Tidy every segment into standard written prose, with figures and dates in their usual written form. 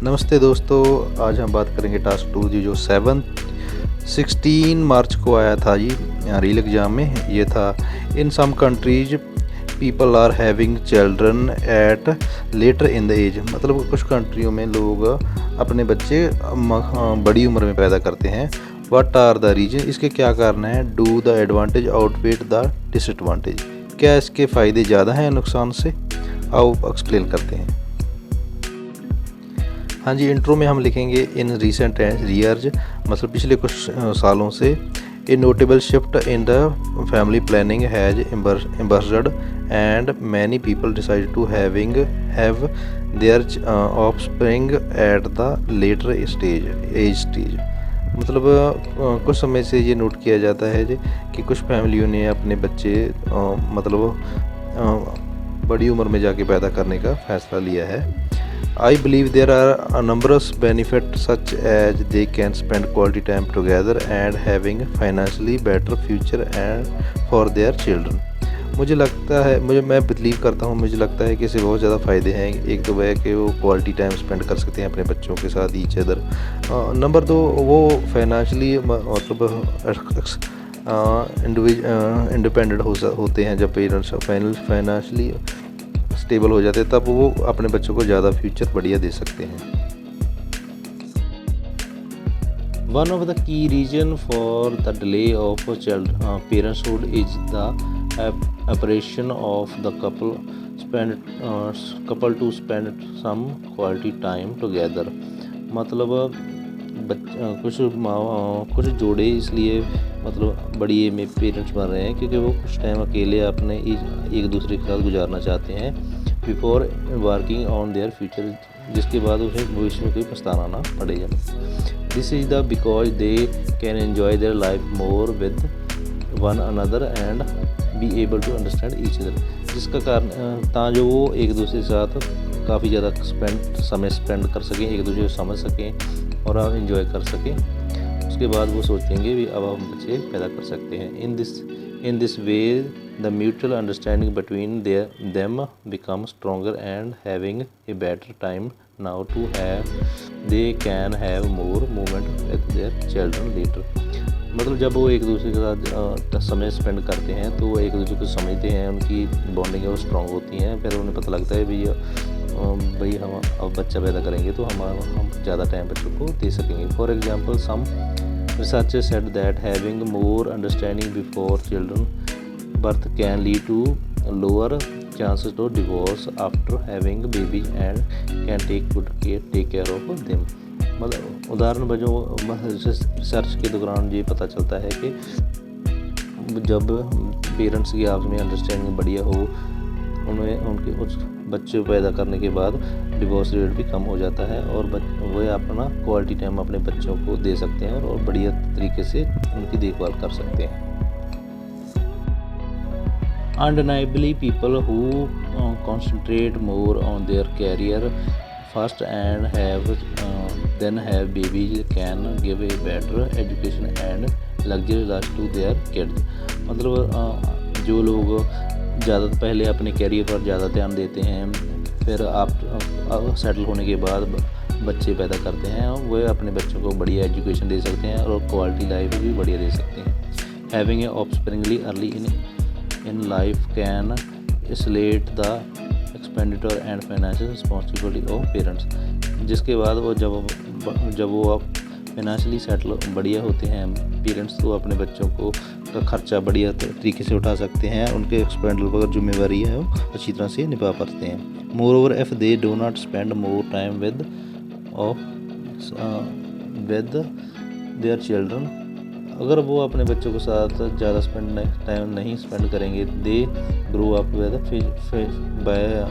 नमस्ते दोस्तों, आज हम बात करेंगे टास्क 2 जी जो 16 मार्च को आया था जी रील एग्ज़ाम में। ये था in some countries people are having children at later in the age. मतलब कुछ कंट्रियों में लोग अपने बच्चे बड़ी उम्र में पैदा करते हैं। व्हाट आर द रीजन, इसके क्या कारण हैं। Do the advantage outweigh the disadvantage, क्या इसके फ़ायदे ज़्यादा हैं नुकसान से। आओ एक्सप्लेन करते हैं। हाँ जी, इंट्रो में हम लिखेंगे इन रीसेंट ईयर्स, मतलब पिछले कुछ सालों से a notable shift in the family planning has emerged and many people decide to have their offspring at the later stage. मतलब कुछ समय से ये नोट किया जाता है जी कि कुछ फैमिलियों ने अपने बच्चे बड़ी उम्र में जाके पैदा करने का फैसला लिया है। I believe there are numerous benefits such as they can spend quality time together and having financially better future and for their children। मैं बिलीव करता हूँ, मुझे लगता है कि इससे बहुत ज़्यादा फ़ायदे हैं। एक तो वह है कि वो क्वालिटी टाइम स्पेंड कर सकते हैं अपने बच्चों के साथ ईच अदर। नंबर 2, वो फाइनेंशियली इंडिपेंडेंट होते हैं। जब पेरेंट्स फाइनेंशियली स्टेबल हो जाते हैं तब वो अपने बच्चों को ज़्यादा फ्यूचर बढ़िया दे सकते हैं। One of the key reasons for the delay of parenthood is the appreciation of the couple to spend some quality time together। मतलब कुछ जोड़े इसलिए बड़ी एज में पेरेंट्स बन रहे हैं क्योंकि वो कुछ टाइम अकेले अपने एक दूसरे के साथ गुजारना चाहते हैं before working on their future, जिसके बाद उसे भविष्य में कोई पछताना ना पड़ेगा। This is the because they can enjoy their life more with one another and be able to understand each other. जिसका कारण जो वो एक दूसरे के साथ काफ़ी ज़्यादा समय स्पेंड कर सकें, एक दूसरे को समझ सकें और आप इंजॉय कर सकें। उसके बाद वो सोचेंगे भी अब हम बच्चे पैदा कर सकते हैं। In this way the mutual understanding between them become stronger and having a better time now to have they can have more movement with their children later. मतलब जब वो एक दूसरे के साथ समय स्पेंड करते हैं तो वो एक दूसरे को समझते हैं, उनकी बॉन्डिंग है वो स्ट्रॉन्ग होती हैं। फिर उन्हें पता लगता है भाई हम अब बच्चा पैदा करेंगे तो हम ज़्यादा टाइम बच्चों को दे सकेंगे। For example some researchers said that having more understanding before children birth can lead to lower chances to divorce after having babies and can take care of them. मतलब उदाहरण वजह रिसर्च के दौरान ये पता चलता है कि जब पेरेंट्स की आपस में अंडरस्टैंडिंग बढ़िया हो, उनके उस बच्चे पैदा करने के बाद डिवोर्स रेट भी कम हो जाता है और वे अपना क्वालिटी टाइम अपने बच्चों को दे सकते हैं और बढ़िया तरीके से उनकी देखभाल कर सकते हैं। Undeniably, people who concentrate more on their career first and then have babies can give a better education and luxury life to their kids। मतलब जो लोग ज़्यादा पहले अपने कैरियर पर ज़्यादा ध्यान देते हैं, फिर आप सेटल होने के बाद बच्चे पैदा करते हैं, वे अपने बच्चों को बढ़िया एजुकेशन दे सकते हैं और क्वालिटी लाइफ भी बढ़िया दे सकते हैं। Having a offspringly early in life can escalate the expenditure and financial responsibility of parents. जिसके बाद वो जब वो आप फाइनेंशियली सेटल बढ़िया होते हैं पेरेंट्स, तो अपने बच्चों को का खर्चा बढ़िया तरीके से उठा सकते हैं, उनके एक्सपेंडिचर पर जिम्मेवारी है वो अच्छी तरह से निभा पाते हैं। More over if they do not spend more time with their children, अगर वो अपने बच्चों के साथ ज़्यादा टाइम नहीं स्पेंड करेंगे, they grow up with by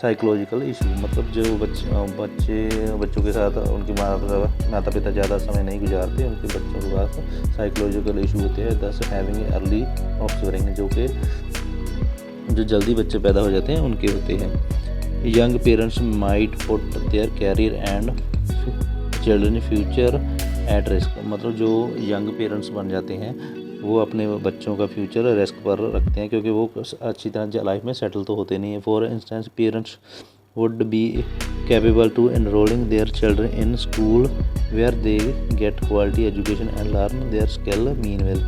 psychological issue. मतलब जो बच्चों के साथ उनके माता पिता ज़्यादा समय नहीं गुजारते, उनके बच्चों के पास साइकोलॉजिकल इशू होते हैं। दस हैविंग अर्ली ऑफस्प्रिंग, जो जल्दी बच्चे पैदा हो जाते हैं उनके होते हैं। Young parents might put their career and children future at risk. मतलब जो यंग पेरेंट्स बन जाते हैं वो अपने बच्चों का फ्यूचर रिस्क पर रखते हैं क्योंकि वो अच्छी तरह लाइफ में सेटल तो होते नहीं हैं। For instance parents would be capable to enrolling their children in school where they get quality education and learn their skill meanwhile।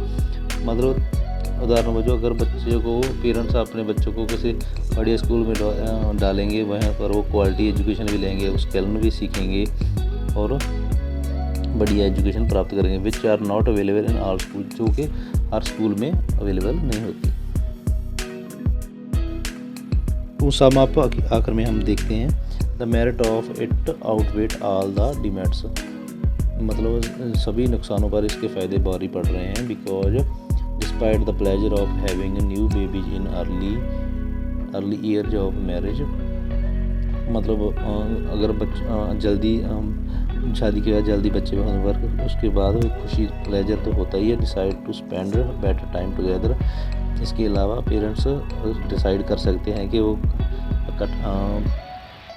मतलब उदाहरण वजह अगर बच्चे को पेरेंट्स अपने बच्चों को किसी बढ़िया स्कूल में डालेंगे, वहाँ पर वो क्वालिटी एजुकेशन भी लेंगे, स्किल भी सीखेंगे और बढ़िया एजुकेशन प्राप्त करेंगे। Which are not available in all school, जो कि हर स्कूल में अवेलेबल नहीं होती। टू सम अप, आखिर में हम देखते हैं the merit of it outweigh all the demerits, मतलब सभी नुकसानों पर इसके फ़ायदे भारी पड़ रहे हैं। Because despite the pleasure of having new babies in early years of marriage, मतलब अगर जल्दी शादी के बाद जल्दी बच्चे होने पर उसके बाद खुशी प्लेजर तो होता ही है। Decide to spend better time together, इसके अलावा पेरेंट्स डिसाइड कर सकते हैं कि वो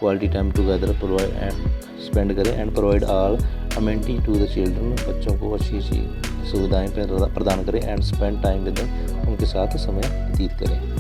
quality time together provide and spend करें and provide all amenity to the children, बच्चों को अच्छी अच्छी सुविधाएँ प्रदान करें and spend time with them, उनके साथ समय व्यतीत करें।